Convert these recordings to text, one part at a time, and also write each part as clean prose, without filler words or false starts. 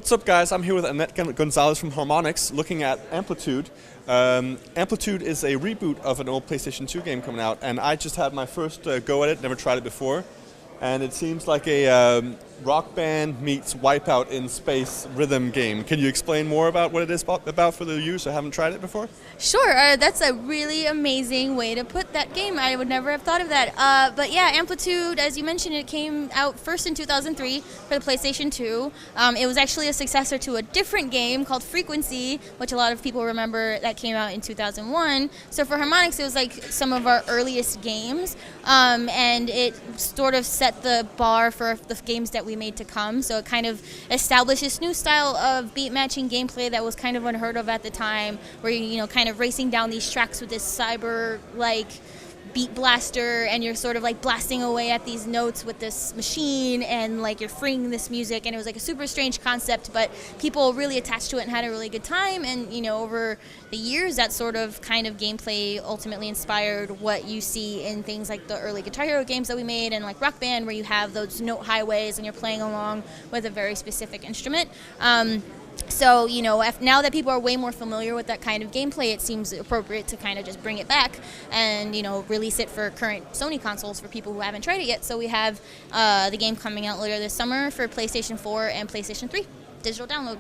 What's up, guys? I'm here with Annette Gonzalez from Harmonix, looking at Amplitude. Amplitude is a reboot of an old PlayStation 2 game coming out, and I just had my first go at it, never tried it before. And it seems like a Rock Band meets Wipeout in space rhythm game. Can you explain more about what it is about for the users who haven't tried it before? Sure, that's a really amazing way to put that game. I would never have thought of that. But yeah, Amplitude, as you mentioned, it came out first in 2003 for the PlayStation 2. It was actually a successor to a different game called Frequency, which a lot of people remember that came out in 2001. So for Harmonix, it was like some of our earliest games, and it sort of set the bar for the games that we made to come. So it kind of established this new style of beat matching gameplay that was kind of unheard of at the time, where you kind of racing down these tracks with this cyber-like beat blaster, and you're sort of like blasting away at these notes with this machine, and like you're freeing this music, and it was like a super strange concept, but people really attached to it and had a really good time. And over the years, that sort of kind of gameplay ultimately inspired what you see in things like the early Guitar Hero games that we made, and like Rock Band, where you have those note highways and you're playing along with a very specific instrument. So, now that people are way more familiar with that kind of gameplay, it seems appropriate to kind of just bring it back and, release it for current Sony consoles for people who haven't tried it yet. So we have the game coming out later this summer for PlayStation 4 and PlayStation 3, digital download.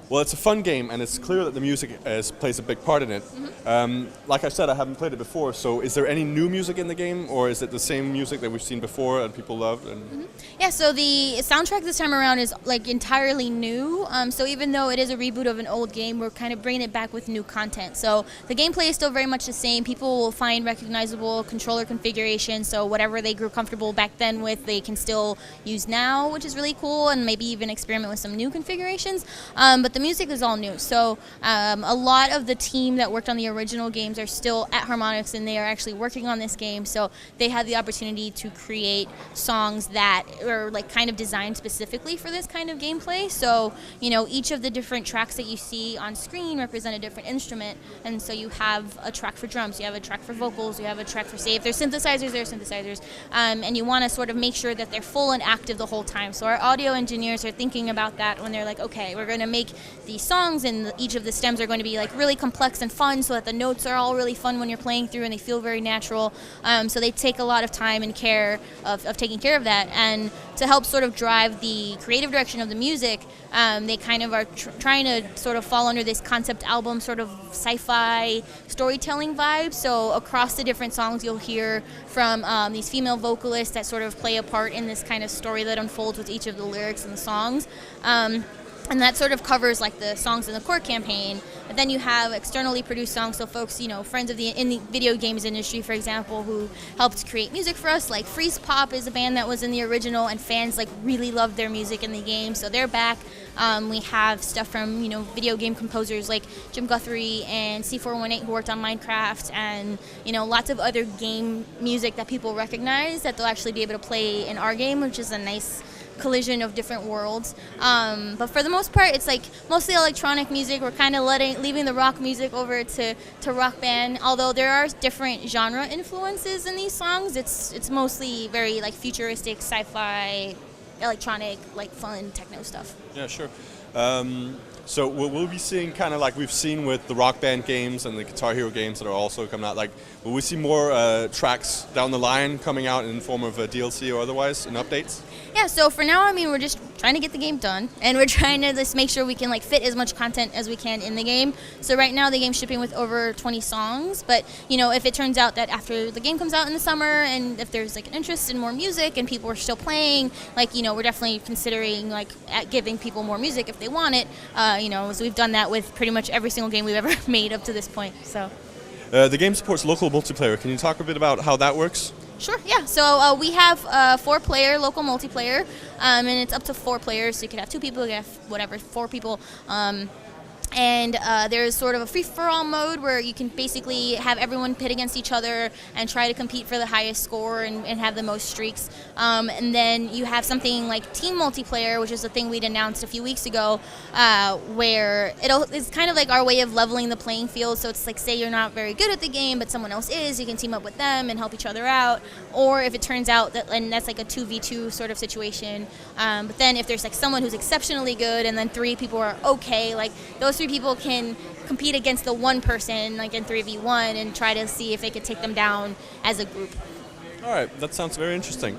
Well, it's a fun game, and it's clear that the music plays a big part in it. Mm-hmm. Like I said, I haven't played it before, so is there any new music in the game, or is it the same music that we've seen before and people loved? Mm-hmm. Yeah, so the soundtrack this time around is like entirely new, so even though it is a reboot of an old game, we're kind of bringing it back with new content. So the gameplay is still very much the same. People will find recognizable controller configuration, so whatever they grew comfortable back then with, they can still use now, which is really cool, and maybe even experiment with some new configurations. But the music is all new, so a lot of the team that worked on the original games are still at Harmonix, and they are actually working on this game, so they had the opportunity to create songs that are like kind of designed specifically for this kind of gameplay. So each of the different tracks that you see on screen represent a different instrument, and so you have a track for drums, you have a track for vocals, you have a track for if there's synthesizers, and you want to sort of make sure that they're full and active the whole time. So our audio engineers are thinking about that when they're like, okay, we're going to make these songs, and each of the stems are going to be like really complex and fun, so that the notes are all really fun when you're playing through and they feel very natural. So they take a lot of time and care of taking care of that, and to help sort of drive the creative direction of the music, they kind of are trying to sort of fall under this concept album sort of sci-fi storytelling vibe. So across the different songs, you'll hear from these female vocalists that sort of play a part in this kind of story that unfolds with each of the lyrics and the songs. And that sort of covers like the songs in the core campaign. But then you have externally produced songs, so folks, friends of in the video games industry, for example, who helped create music for us. Like Freeze Pop is a band that was in the original, and fans like really loved their music in the game, so they're back. We have stuff from video game composers like Jim Guthrie and C418 who worked on Minecraft, and lots of other game music that people recognize that they'll actually be able to play in our game, which is a nice collision of different worlds. But for the most part, it's like mostly electronic music. We're kind of leaving the rock music over to Rock Band, although there are different genre influences in these songs. It's mostly very like futuristic, sci-fi, electronic, like fun techno stuff. Yeah, sure. So we'll be seeing kind of like we've seen with the Rock Band games and the Guitar Hero games that are also coming out. Like, will we see more tracks down the line coming out in the form of a DLC or otherwise in updates? Yeah, so for now, we're just trying to get the game done, and we're trying to just make sure we can like fit as much content as we can in the game. So right now, the game's shipping with over 20 songs, but if it turns out that after the game comes out in the summer, and if there's like an interest in more music and people are still playing, like we're definitely considering like giving people more music if they want it. So we've done that with pretty much every single game we've ever made up to this point. So the game supports local multiplayer. Can you talk a bit about how that works? Sure, yeah. So we have 4-player local multiplayer, and it's up to 4 players. So you could have 2 people, you could have 4 people. And there's sort of a free-for-all mode where you can basically have everyone pit against each other and try to compete for the highest score and have the most streaks. And then you have something like team multiplayer, which is a thing we'd announced a few weeks ago, where it's kind of like our way of leveling the playing field. So it's like, say you're not very good at the game, but someone else is, you can team up with them and help each other out. Or if it turns out that, and that's like a 2v2 sort of situation. But then if there's like someone who's exceptionally good and then 3 people are okay, like those 3 people can compete against the one person like in 3v1 and try to see if they could take them down as a group. All right, that sounds very interesting.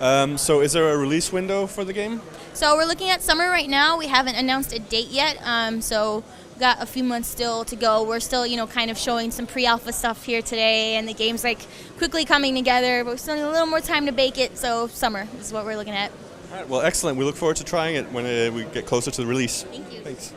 So is there a release window for the game? So we're looking at summer right now. We haven't announced a date yet, so we've got a few months still to go. We're still, kind of showing some pre-alpha stuff here today, and the game's like quickly coming together, but we still need a little more time to bake it, so summer is what we're looking at. All right, well, excellent. We look forward to trying it when we get closer to the release. Thank you. Thanks.